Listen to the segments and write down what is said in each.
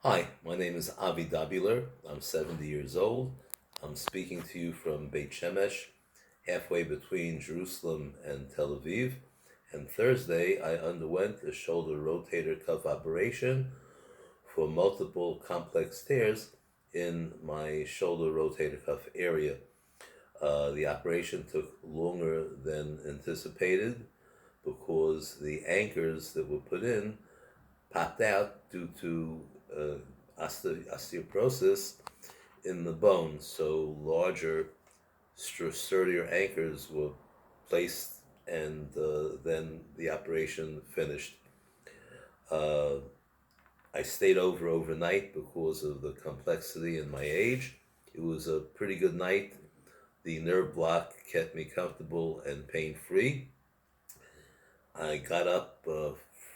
Hi, my name is Avi Dobuler. I'm 70 years old. I'm speaking to you from Beit Shemesh, halfway between Jerusalem and Tel Aviv. And Thursday, I underwent a shoulder rotator cuff operation for multiple complex tears in my shoulder rotator cuff area. The operation took longer than anticipated because the anchors that were put in popped out due to osteoporosis in the bone. So larger, sturdier anchors were placed, and then the operation finished. Uh, I stayed overnight because of the complexity and my age. It was a pretty good night. The nerve block kept me comfortable and pain free. I got up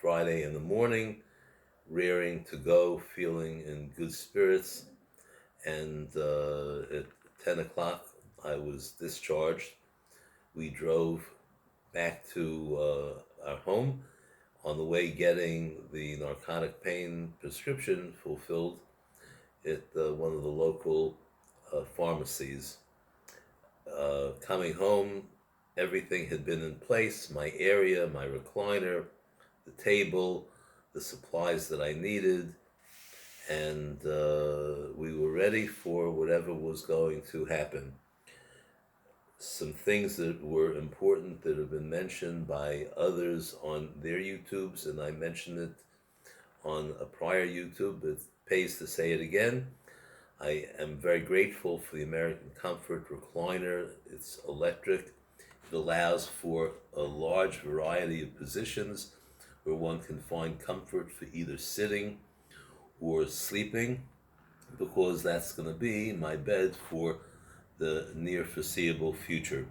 Friday in the morning, raring to go, feeling in good spirits, and at 10 o'clock I was discharged. We drove back to our home. On the way, getting the narcotic pain prescription fulfilled at one of the local pharmacies. Coming home, everything had been in place: my area, my recliner, the table, the supplies that I needed, and we were ready for whatever was going to happen. Some things that were important that have been mentioned by others on their YouTubes, and I mentioned it on a prior YouTube. It pays to say it again. I am very grateful for the American Comfort recliner. It's electric. It allows for a large variety of positions where one can find comfort for either sitting or sleeping, because that's going to be my bed for the near foreseeable future.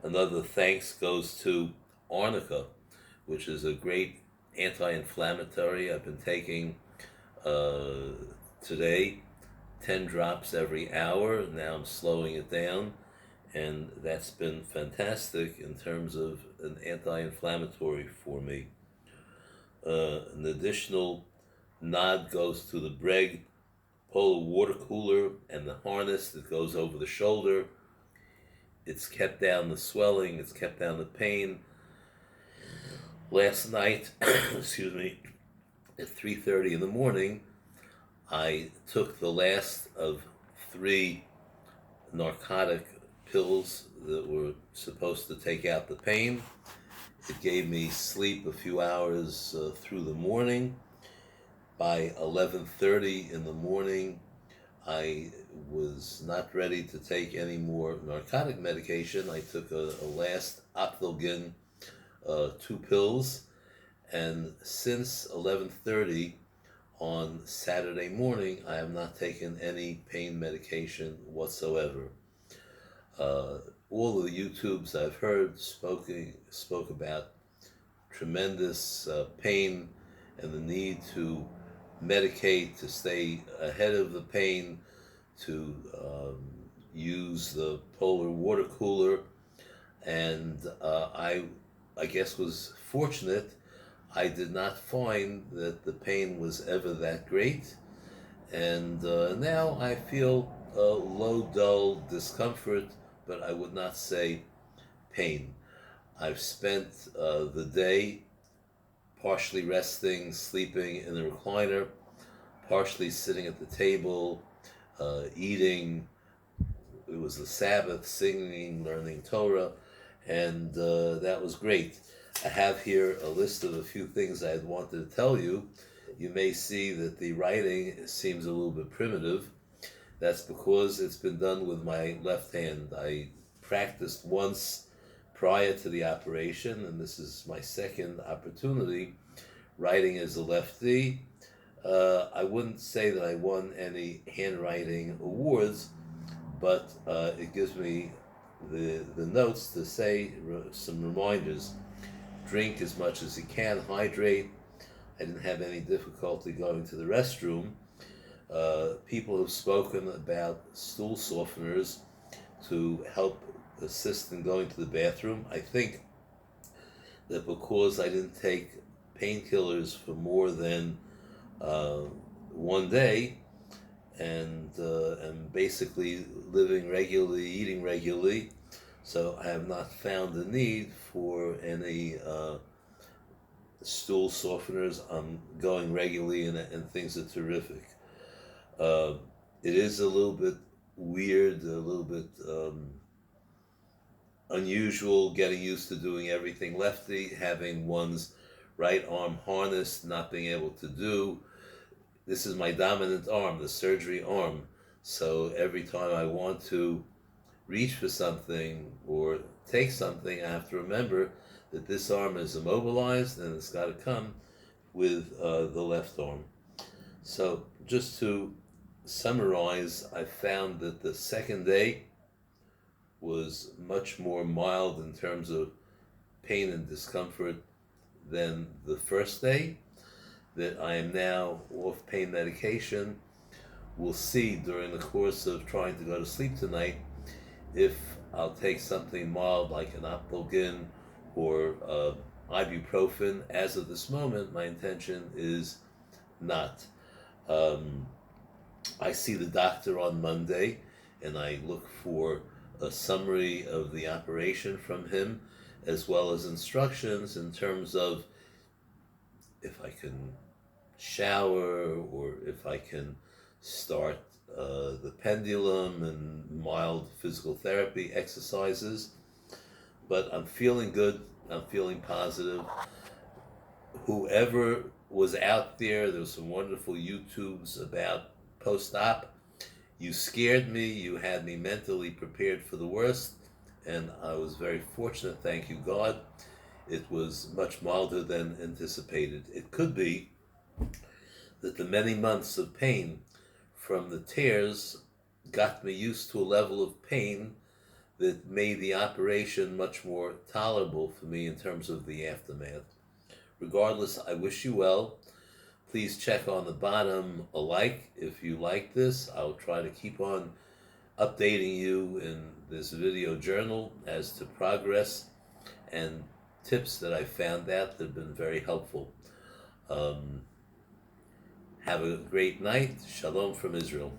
Another thanks goes to arnica, which is a great anti-inflammatory. I've been taking today 10 drops every hour. Now I'm slowing it down, and that's been fantastic in terms of an anti-inflammatory for me. An additional nod goes to the Breg Polar water cooler and the harness that goes over the shoulder. It's kept down the swelling, it's kept down the pain. Last night, excuse me, at 3:30 in the morning, I took the last of 3 narcotic pills that were supposed to take out the pain. It gave me sleep a few hours through the morning. By 11:30 in the morning, I was not ready to take any more narcotic medication. I took a last Opthalgin, 2 pills, and since 11:30 on Saturday morning, I have not taken any pain medication whatsoever. All of the YouTubes I've heard spoke about tremendous pain and the need to medicate to stay ahead of the pain, to use the polar water cooler, and I guess was fortunate. I did not find that the pain was ever that great, and now I feel low, dull discomfort, but I would not say pain. I've spent the day partially resting, sleeping in the recliner, partially sitting at the table, eating. It was the Sabbath, singing, learning Torah, and that was great. I have here a list of a few things I had wanted to tell you. You may see that the writing seems a little bit primitive. That's because it's been done with my left hand. I practiced once prior to the operation, and this is my second opportunity writing as a lefty. I wouldn't say that I won any handwriting awards, but it gives me the notes to say some reminders. Drink as much as you can, hydrate. I didn't have any difficulty going to the restroom. People have spoken about stool softeners to help assist in going to the bathroom. I think that because I didn't take painkillers for more than one day, and basically living regularly, eating regularly. So I have not found the need for any stool softeners. I'm going regularly, and things are terrific. Uh, it is a little bit weird, a little bit unusual getting used to doing everything lefty, having one's right arm harnessed, not being able to do. This is my dominant arm, the surgery arm. So every time I want to reach for something or take something, I have to remember that this arm is immobilized and it's got to come with the left arm. So just to summarize, I found that the second day was much more mild in terms of pain and discomfort than the first day, that I am now off pain medication. We'll see during the course of trying to go to sleep tonight if I'll take something mild like an Optolgin or ibuprofen. As of this moment, my intention is not. Um, I see the doctor on Monday, and I look for a summary of the operation from him, as well as instructions in terms of if I can shower or if I can start the pendulum and mild physical therapy exercises. But I'm feeling good. I'm feeling positive. Whoever was out there was some wonderful YouTubes about post-op. You scared me. You had me mentally prepared for the worst. And I was very fortunate, thank you, God. It was much milder than anticipated. It could be that the many months of pain from the tears got me used to a level of pain that made the operation much more tolerable for me in terms of the aftermath. Regardless, I wish you well. Please check on the bottom a like if you like this. I'll try to keep on updating you in this video journal as to progress and tips that I found out that have been very helpful. Have a great night. Shalom from Israel.